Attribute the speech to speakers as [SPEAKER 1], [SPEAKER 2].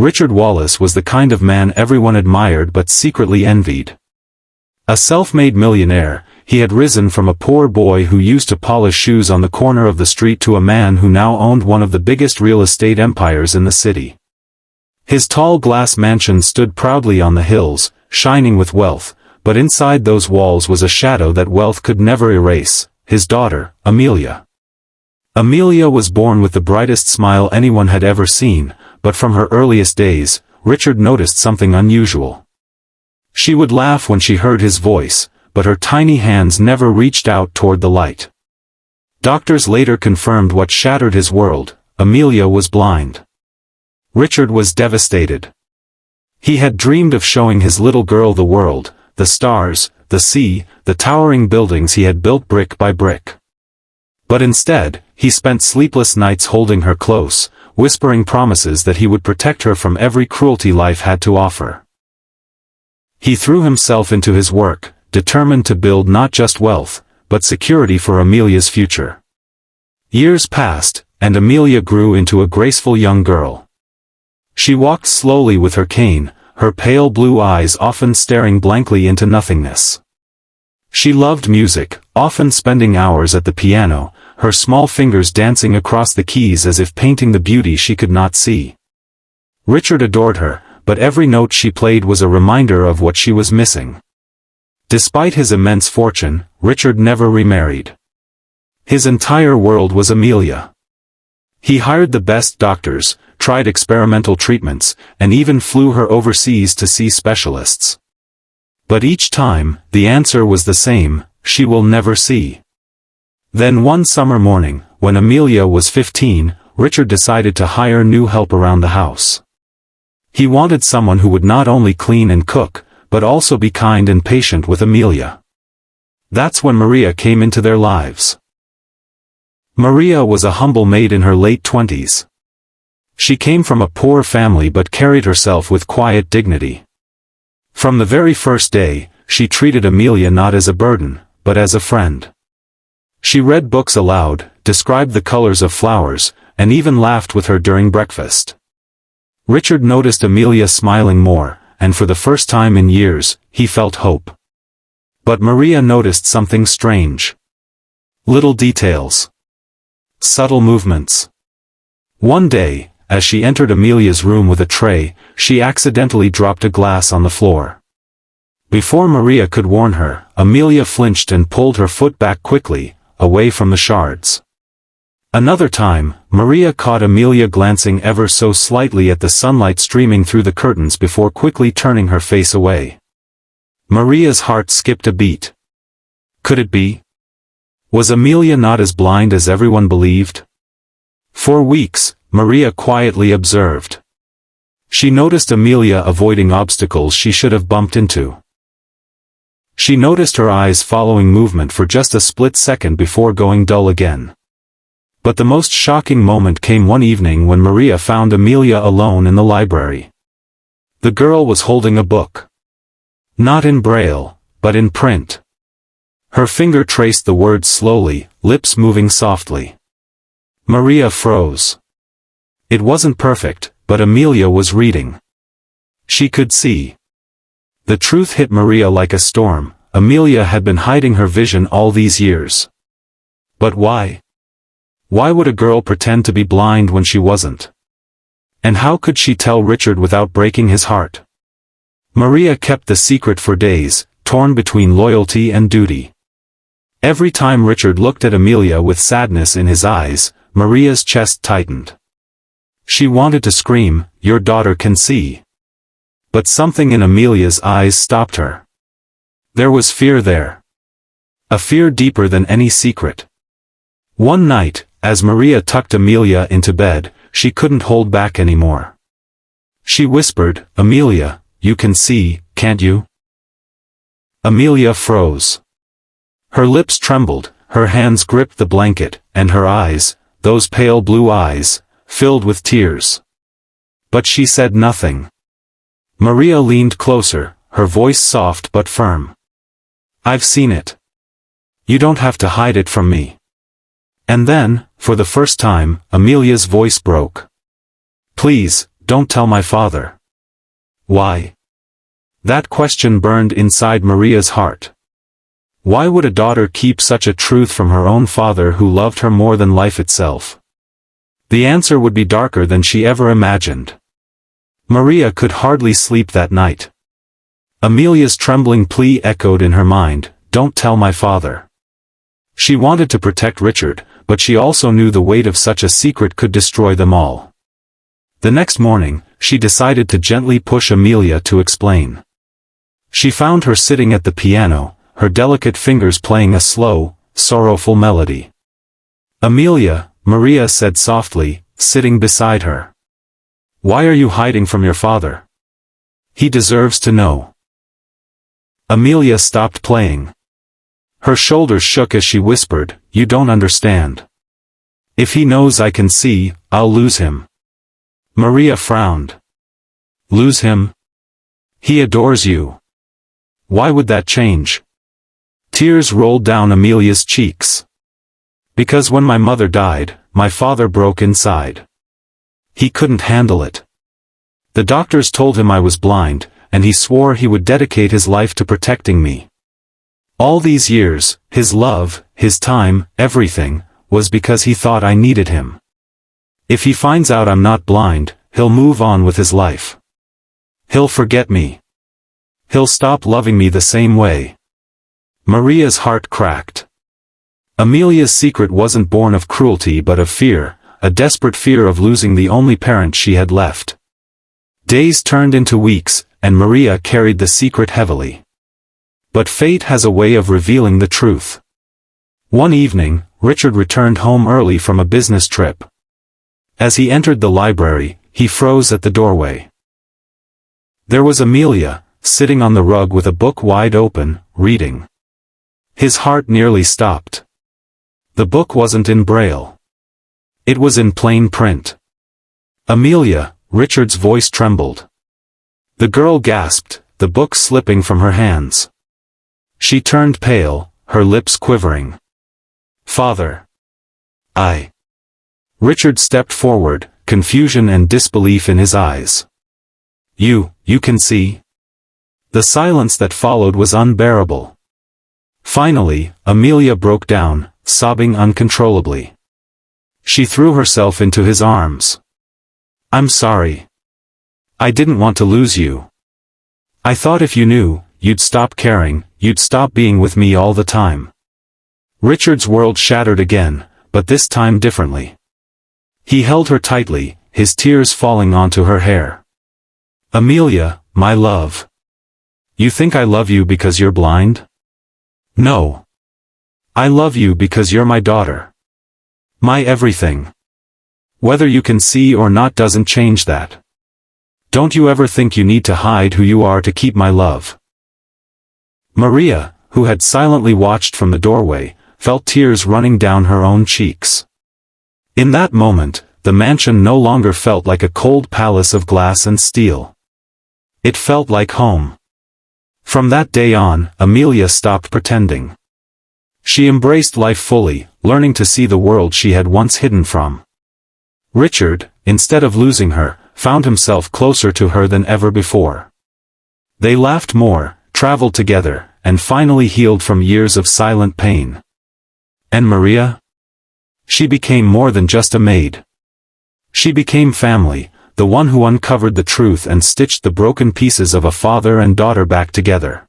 [SPEAKER 1] Richard Wallace was the kind of man everyone admired but secretly envied. A self-made millionaire, he had risen from a poor boy who used to polish shoes on the corner of the street to a man who now owned one of the biggest real estate empires in the city. His tall glass mansion stood proudly on the hills, shining with wealth, but inside those walls was a shadow that wealth could never erase: his daughter, Amelia. Amelia was born with the brightest smile anyone had ever seen, but from her earliest days, Richard noticed something unusual. She would laugh when she heard his voice, but her tiny hands never reached out toward the light. Doctors later confirmed what shattered his world: Amelia was blind. Richard was devastated. He had dreamed of showing his little girl the world, the stars, the sea, the towering buildings he had built brick by brick. But instead, he spent sleepless nights holding her close, whispering promises that he would protect her from every cruelty life had to offer. He threw himself into his work, determined to build not just wealth, but security for Amelia's future. Years passed, and Amelia grew into a graceful young girl. She walked slowly with her cane, her pale blue eyes often staring blankly into nothingness. She loved music, often spending hours at the piano, her small fingers dancing across the keys as if painting the beauty she could not see. Richard adored her, but every note she played was a reminder of what she was missing. Despite his immense fortune, Richard never remarried. His entire world was Amelia. He hired the best doctors, tried experimental treatments, and even flew her overseas to see specialists. But each time, the answer was the same: she will never see. Then one summer morning, when Amelia was 15, Richard decided to hire new help around the house. He wanted someone who would not only clean and cook, but also be kind and patient with Amelia. That's when Maria came into their lives. Maria was a humble maid in her late 20s. She came from a poor family but carried herself with quiet dignity. From the very first day, she treated Amelia not as a burden, but as a friend. She read books aloud, described the colors of flowers, and even laughed with her during breakfast. Richard noticed Amelia smiling more, and for the first time in years, he felt hope. But Maria noticed something strange. Little details. Subtle movements. One day, as she entered Amelia's room with a tray, she accidentally dropped a glass on the floor. Before Maria could warn her, Amelia flinched and pulled her foot back quickly, away from the shards. Another time, Maria caught Amelia glancing ever so slightly at the sunlight streaming through the curtains before quickly turning her face away. Maria's heart skipped a beat. Could it be? Was Amelia not as blind as everyone believed? For weeks, Maria quietly observed. She noticed Amelia avoiding obstacles she should have bumped into. She noticed her eyes following movement for just a split second before going dull again. But the most shocking moment came one evening when Maria found Amelia alone in the library. The girl was holding a book. Not in braille, but in print. Her finger traced the words slowly, lips moving softly. Maria froze. It wasn't perfect, but Amelia was reading. She could see. The truth hit Maria like a storm: Amelia had been hiding her vision all these years. But why? Why would a girl pretend to be blind when she wasn't? And how could she tell Richard without breaking his heart? Maria kept the secret for days, torn between loyalty and duty. Every time Richard looked at Amelia with sadness in his eyes, Maria's chest tightened. She wanted to scream, "Your daughter can see." But something in Amelia's eyes stopped her. There was fear there. A fear deeper than any secret. One night, as Maria tucked Amelia into bed, she couldn't hold back anymore. She whispered, "Amelia, you can see, can't you?" Amelia froze. Her lips trembled, her hands gripped the blanket, and her eyes, those pale blue eyes, filled with tears. But she said nothing. Maria leaned closer, her voice soft but firm. "I've seen it. You don't have to hide it from me." And then, for the first time, Amelia's voice broke. "Please, don't tell my father." "Why?" That question burned inside Maria's heart. Why would a daughter keep such a truth from her own father who loved her more than life itself? The answer would be darker than she ever imagined. Maria could hardly sleep that night. Amelia's trembling plea echoed in her mind, "Don't tell my father." She wanted to protect Richard, but she also knew the weight of such a secret could destroy them all. The next morning, she decided to gently push Amelia to explain. She found her sitting at the piano, her delicate fingers playing a slow, sorrowful melody. "Amelia," Maria said softly, sitting beside her. "Why are you hiding from your father? He deserves to know." Amelia stopped playing. Her shoulders shook as she whispered, "You don't understand. If he knows I can see, I'll lose him." Maria frowned. "Lose him? He adores you. Why would that change?" Tears rolled down Amelia's cheeks. "Because when my mother died, my father broke inside. He couldn't handle it. The doctors told him I was blind, and he swore he would dedicate his life to protecting me. All these years, his love, his time, everything, was because he thought I needed him. If he finds out I'm not blind, he'll move on with his life. He'll forget me. He'll stop loving me the same way." Maria's heart cracked. Amelia's secret wasn't born of cruelty but of fear, a desperate fear of losing the only parent she had left. Days turned into weeks, and Maria carried the secret heavily. But fate has a way of revealing the truth. One evening, Richard returned home early from a business trip. As he entered the library, he froze at the doorway. There was Amelia, sitting on the rug with a book wide open, reading. His heart nearly stopped. The book wasn't in Braille. It was in plain print. "Amelia," Richard's voice trembled. The girl gasped, the book slipping from her hands. She turned pale, her lips quivering. "Father. Richard stepped forward, confusion and disbelief in his eyes. You can see?" The silence that followed was unbearable. Finally, Amelia broke down, sobbing uncontrollably. She threw herself into his arms. "I'm sorry. I didn't want to lose you. I thought if you knew, you'd stop caring, you'd stop being with me all the time." Richard's world shattered again, but this time differently. He held her tightly, his tears falling onto her hair. "Amelia, my love. You think I love you because you're blind? No. I love you because you're my daughter. My everything. Whether you can see or not doesn't change that. Don't you ever think you need to hide who you are to keep my love." Maria, who had silently watched from the doorway, felt tears running down her own cheeks. In that moment, the mansion no longer felt like a cold palace of glass and steel. It felt like home. From that day on, Amelia stopped pretending. She embraced life fully, learning to see the world she had once hidden from. Richard, instead of losing her, found himself closer to her than ever before. They laughed more, traveled together, and finally healed from years of silent pain. And Maria? She became more than just a maid. She became family, the one who uncovered the truth and stitched the broken pieces of a father and daughter back together.